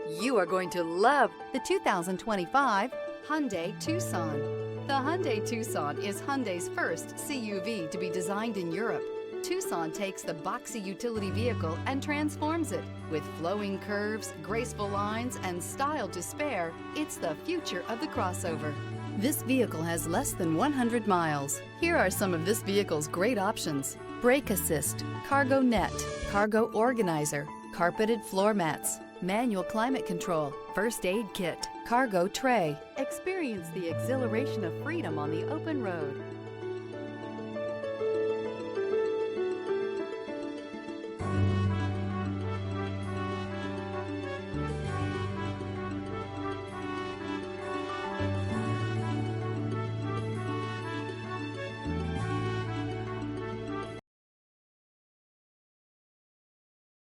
You are going to love the 2025 Hyundai Tucson. The Hyundai Tucson is Hyundai's first CUV to be designed in Europe. Tucson takes the boxy utility vehicle and transforms it. With flowing curves, graceful lines, and style to spare, it's the future of the crossover. This vehicle has less than 100 miles. Here are some of this vehicle's great options: brake assist, cargo net, cargo organizer, carpeted floor mats, manual climate control, first aid kit, cargo tray. Experience the exhilaration of freedom on the open road.